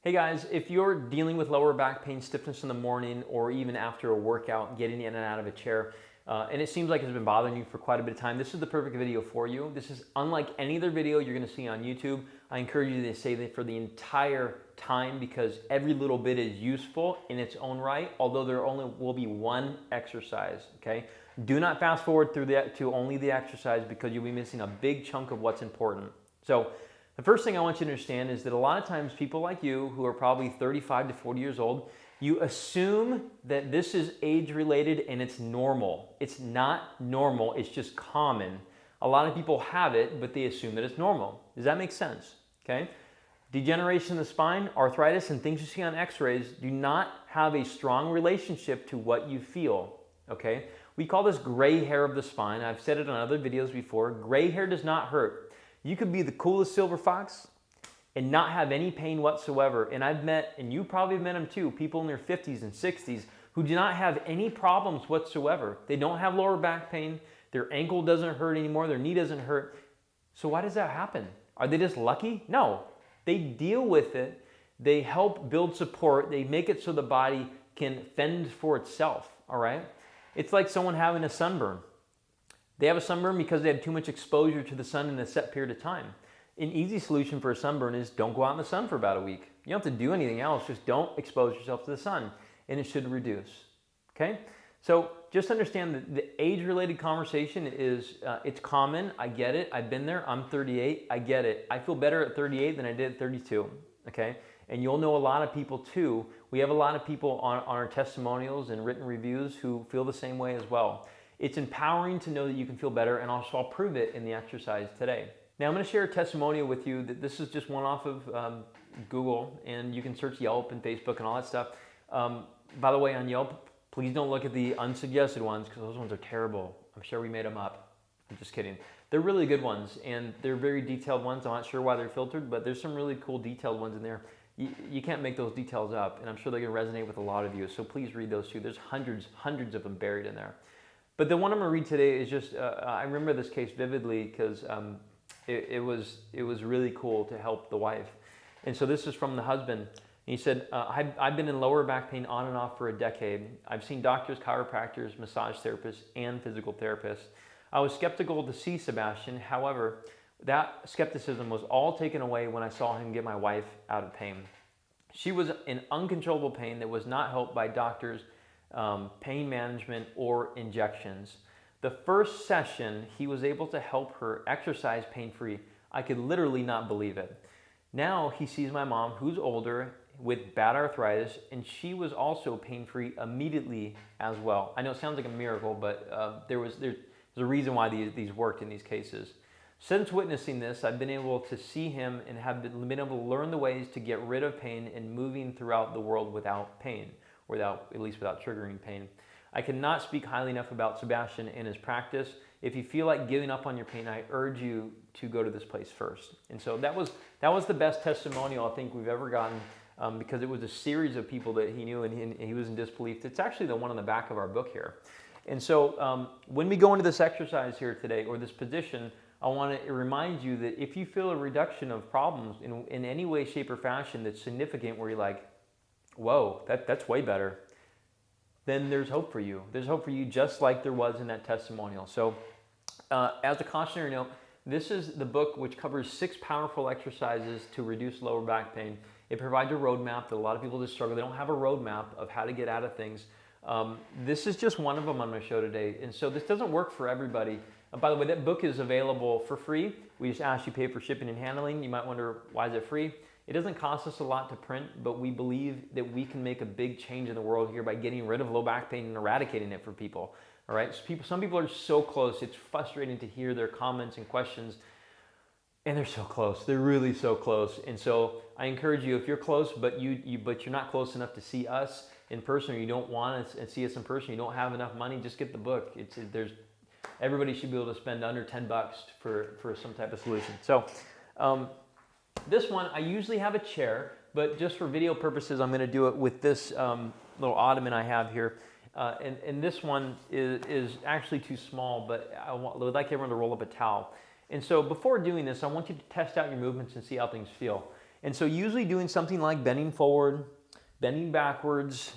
Hey guys, if you're dealing with lower back pain, stiffness in the morning, or even after a workout, getting in and out of a chair, and it seems like it's been bothering you for quite a bit of time, this is the perfect video for you. This is unlike any other video you're gonna see on YouTube. I encourage you to save it for the entire time because every little bit is useful in its own right, although there only will be one exercise, okay? Do not fast forward through to only the exercise because you'll be missing a big chunk of what's important. So, the first thing I want you to understand is that a lot of times people like you who are probably 35 to 40 years old, you assume that this is age-related and it's normal. It's not normal, it's just common. A lot of people have it, but they assume that it's normal. Does that make sense? Okay? Degeneration of the spine, arthritis, and things you see on x-rays do not have a strong relationship to what you feel. Okay? We call this gray hair of the spine. I've said it on other videos before. Gray hair does not hurt. You could be the coolest silver fox and not have any pain whatsoever. And I've met, and you probably have met them too, people in their 50s and 60s who do not have any problems whatsoever. They don't have lower back pain. Their ankle doesn't hurt anymore. Their knee doesn't hurt. So why does that happen? Are they just lucky? No. They deal with it. They help build support. They make it so the body can fend for itself, all right? It's like someone having a sunburn. They have a sunburn because they have too much exposure to the sun in a set period of time. An easy solution for a sunburn is don't go out in the sun for about a week. You don't have to do anything else, just don't expose yourself to the sun and it should reduce, okay? So just understand that the age-related conversation is, it's common, I get it, I've been there, I'm 38, I get it. I feel better at 38 than I did at 32, okay? And you'll know a lot of people too. We have a lot of people on our testimonials and written reviews who feel the same way as well. It's empowering to know that you can feel better, and also I'll prove it in the exercise today. Now I'm going to share a testimonial with you that this is just one off of Google, and you can search Yelp and Facebook and all that stuff. By the way, on Yelp, please don't look at the unsuggested ones because those ones are terrible. I'm sure we made them up. I'm just kidding. They're really good ones, and they're very detailed ones. I'm not sure why they're filtered, but there's some really cool detailed ones in there. You can't make those details up, and I'm sure they're going to resonate with a lot of you, so please read those too. There's hundreds of them buried in there. But the one I'm going to read today is just, I remember this case vividly because it was really cool to help the wife. And so this is from the husband. He said, I've been in lower back pain on and off for a decade. I've seen doctors, chiropractors, massage therapists, and physical therapists. I was skeptical to see Sebastian. However, that skepticism was all taken away when I saw him get my wife out of pain. She was in uncontrollable pain that was not helped by doctors, pain management, or injections. The first session, he was able to help her exercise pain-free. I could literally not believe it. Now he sees my mom, who's older, with bad arthritis, and she was also pain-free immediately as well. I know it sounds like a miracle, but there's a reason why these worked in these cases. Since witnessing this, I've been able to see him and have been able to learn the ways to get rid of pain and moving throughout the world without pain. At least without triggering pain. I cannot speak highly enough about Sebastian and his practice. If you feel like giving up on your pain, I urge you to go to this place first. And so that was the best testimonial I think we've ever gotten because it was a series of people that he knew and he was in disbelief. It's actually the one on the back of our book here. And so when we go into this exercise here today or this position, I want to remind you that if you feel a reduction of problems in any way, shape, or fashion that's significant where you're like, whoa, that's way better, then there's hope for you. There's hope for you just like there was in that testimonial. So as a cautionary note, this is the book which covers 6 powerful exercises to reduce lower back pain. It provides a roadmap that a lot of people just struggle. They don't have a roadmap of how to get out of things. This is just one of them I'm going to show today. And so this doesn't work for everybody. By the way, that book is available for free. We just ask you pay for shipping and handling. You might wonder, why is it free? It doesn't cost us a lot to print, but we believe that we can make a big change in the world here by getting rid of low back pain and eradicating it for people. All right, so some people are so close. It's frustrating to hear their comments and questions, and they're so close. They're really so close. And so I encourage you, if you're close, but you're not close enough to see us in person, or you don't want to see us in person, you don't have enough money, just get the book. Everybody should be able to spend under $10 for some type of solution. So. This one, I usually have a chair, but just for video purposes, I'm going to do it with this little ottoman I have here. And this one is actually too small, but I would like everyone to roll up a towel. And so before doing this, I want you to test out your movements and see how things feel. And so usually doing something like bending forward, bending backwards,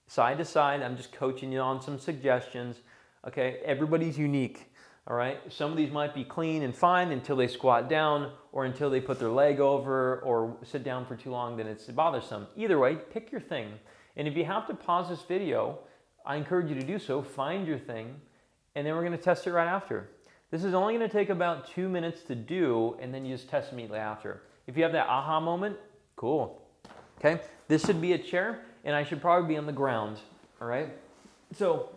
side to side. I'm just coaching you on some suggestions. Okay, everybody's unique. All right, some of these might be clean and fine until they squat down or until they put their leg over or sit down for too long, then it's bothersome. Either way, pick your thing. And if you have to pause this video, I encourage you to do so. Find your thing, and then we're going to test it right after. This is only going to take about 2 minutes to do, and then you just test immediately after. If you have that aha moment, cool. Okay, this should be a chair, and I should probably be on the ground. All right, so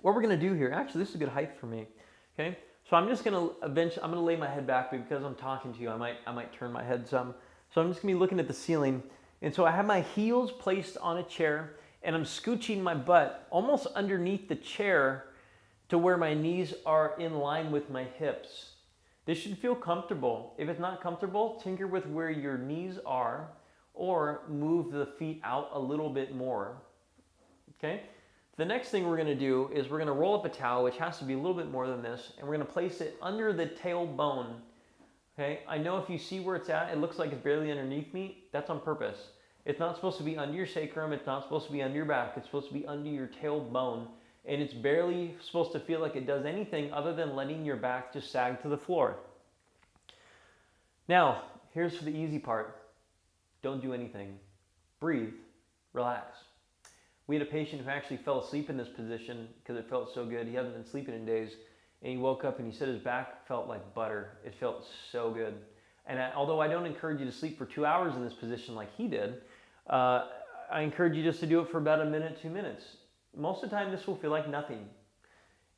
what we're going to do here, actually, this is a good height for me. Okay, so I'm just going to eventually, I'm going to lay my head back because I'm talking to you. I might turn my head some. So I'm just going to be looking at the ceiling, and so I have my heels placed on a chair, and I'm scooching my butt almost underneath the chair to where my knees are in line with my hips. This should feel comfortable. If it's not comfortable, tinker with where your knees are or move the feet out a little bit more. Okay? The next thing we're going to do is we're going to roll up a towel, which has to be a little bit more than this, and we're going to place it under the tailbone. Okay? I know if you see where it's at, it looks like it's barely underneath me. That's on purpose. It's not supposed to be under your sacrum. It's not supposed to be under your back. It's supposed to be under your tailbone. And it's barely supposed to feel like it does anything other than letting your back just sag to the floor. Now, here's the easy part. Don't do anything. Breathe. Relax. We had a patient who actually fell asleep in this position because it felt so good. He hadn't been sleeping in days. And he woke up and he said his back felt like butter. It felt so good. And although I don't encourage you to sleep for 2 hours in this position like he did, I encourage you just to do it for about a minute, 2 minutes. Most of the time, this will feel like nothing.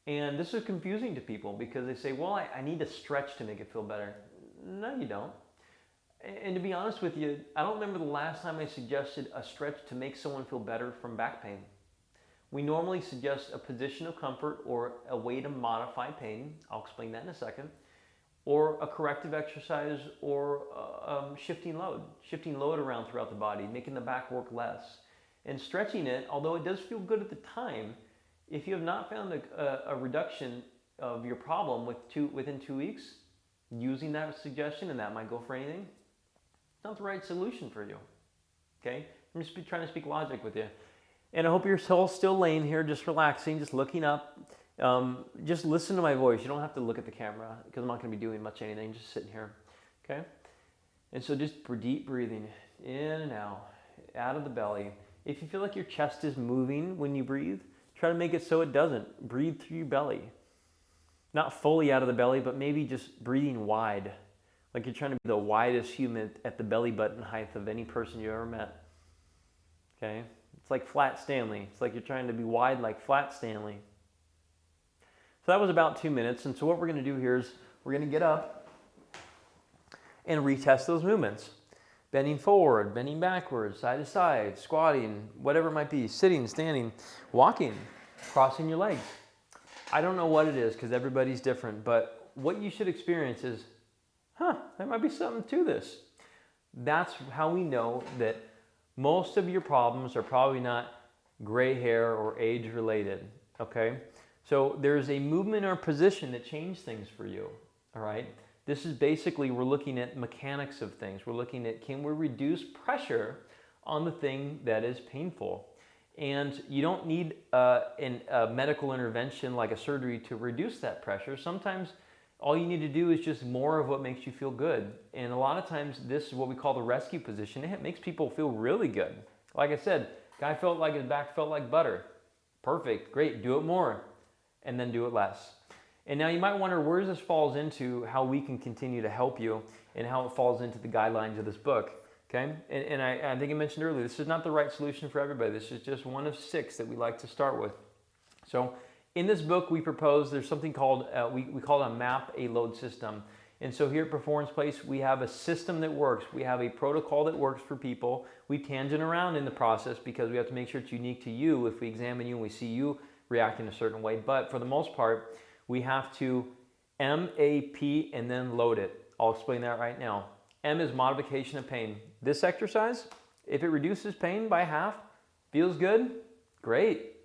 And this is confusing to people because they say, well, I need to stretch to make it feel better. No, you don't. And to be honest with you, I don't remember the last time I suggested a stretch to make someone feel better from back pain. We normally suggest a position of comfort or a way to modify pain. I'll explain that in a second. Or a corrective exercise or shifting load around throughout the body, making the back work less. And stretching it, although it does feel good at the time, if you have not found a reduction of your problem within 2 weeks, using that suggestion, and that might go for anything, it's not the right solution for you. Okay? I'm just trying to speak logic with you. And I hope you're still laying here, just relaxing, just looking up. Just listen to my voice. You don't have to look at the camera because I'm not going to be doing much anything, just sitting here. Okay? And so just deep breathing in and out of the belly. If you feel like your chest is moving when you breathe, try to make it so it doesn't. Breathe through your belly. Not fully out of the belly, but maybe just breathing wide. Like you're trying to be the widest human at the belly button height of any person you ever met. Okay? It's like Flat Stanley. It's like you're trying to be wide like Flat Stanley. So that was about 2 minutes. And so what we're going to do here is we're going to get up and retest those movements. Bending forward, bending backwards, side to side, squatting, whatever it might be, sitting, standing, walking, crossing your legs. I don't know what it is because everybody's different, but what you should experience is, there might be something to this. That's how we know that most of your problems are probably not gray hair or age related, okay? So there's a movement or position that changes things for you, all right? This is basically, we're looking at mechanics of things. We're looking at, can we reduce pressure on the thing that is painful? And you don't need a medical intervention like a surgery to reduce that pressure. Sometimes all you need to do is just more of what makes you feel good. And a lot of times this is what we call the rescue position. It makes people feel really good. Like I said, guy felt like his back felt like butter. Perfect, great, do it more. And then do it less. And now you might wonder where this falls into how we can continue to help you and how it falls into the guidelines of this book. Okay? And I think I mentioned earlier, this is not the right solution for everybody. This is just one of 6 that we like to start with. So in this book, we propose there's something called, we call it a map, a load system. And so here at Performance Place, we have a system that works. We have a protocol that works for people. We tangent around in the process because we have to make sure it's unique to you. If we examine you and we see you reacting a certain way. But for the most part, we have to MAP and then load it. I'll explain that right now. M is modification of pain. This exercise, if it reduces pain by half, feels good, great.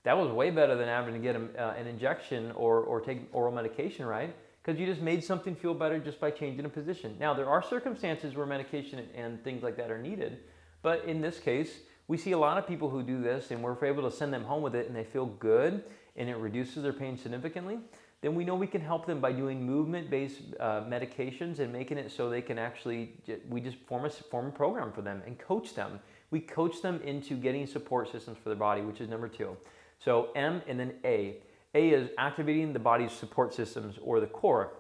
That was way better than having to get an injection or take oral medication, right? because you just made something feel better just by changing a position. Now, there are circumstances where medication and things like that are needed, but in this case, we see a lot of people who do this, and we're able to send them home with it and they feel good and it reduces their pain significantly. Then we know we can help them by doing movement-based medications and making it so they can actually, we just form a program for them and coach them. We coach them into getting support systems for their body, which is number 2. So M and then A. A is activating the body's support systems or the core,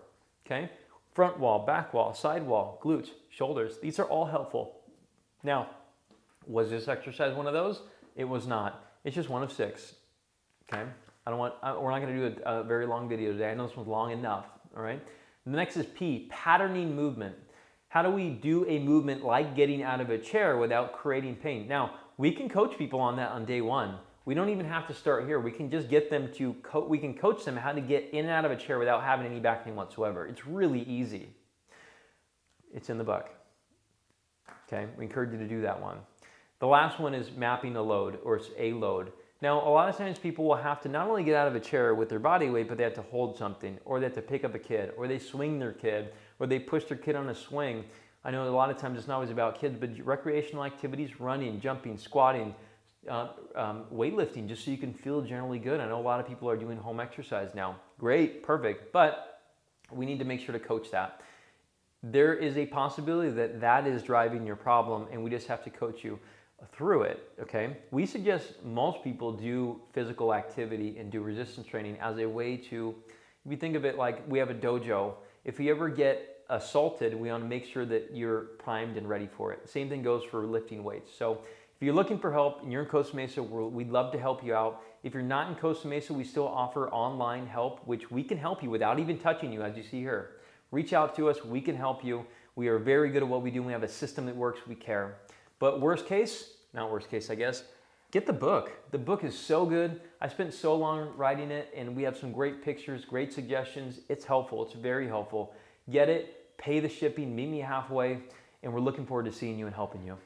okay? Front wall, back wall, side wall, glutes, shoulders. These are all helpful. Now, was this exercise one of those? It was not. It's just one of 6, okay? we're not going to do a very long video today. I know this one's long enough, all right? The next is P, patterning movement. How do we do a movement like getting out of a chair without creating pain? Now, we can coach people on that on day 1. We don't even have to start here. We can just get them to, we can coach them how to get in and out of a chair without having any back pain whatsoever. It's really easy. It's in the book, okay? We encourage you to do that one. The last one is mapping a load, or it's a load. Now, a lot of times people will have to not only get out of a chair with their body weight, but they have to hold something, or they have to pick up a kid, or they swing their kid, or they push their kid on a swing. I know a lot of times it's not always about kids, but recreational activities, running, jumping, squatting, weightlifting, just so you can feel generally good. I know a lot of people are doing home exercise now. Great, perfect, but we need to make sure to coach that. There is a possibility that that is driving your problem, and we just have to coach you through it, okay? We suggest most people do physical activity and do resistance training as a way to, if you think of it like we have a dojo, if you ever get assaulted, we want to make sure that you're primed and ready for it. Same thing goes for lifting weights. So if you're looking for help and you're in Costa Mesa, we'd love to help you out. If you're not in Costa Mesa, we still offer online help, which we can help you without even touching you, as you see here. Reach out to us, we can help you. We are very good at what we do. We have a system that works, we care. But worst case, not worst case, I guess, get the book. The book is so good. I spent so long writing it, and we have some great pictures, great suggestions. It's helpful, it's very helpful. Get it, pay the shipping, meet me halfway, and we're looking forward to seeing you and helping you.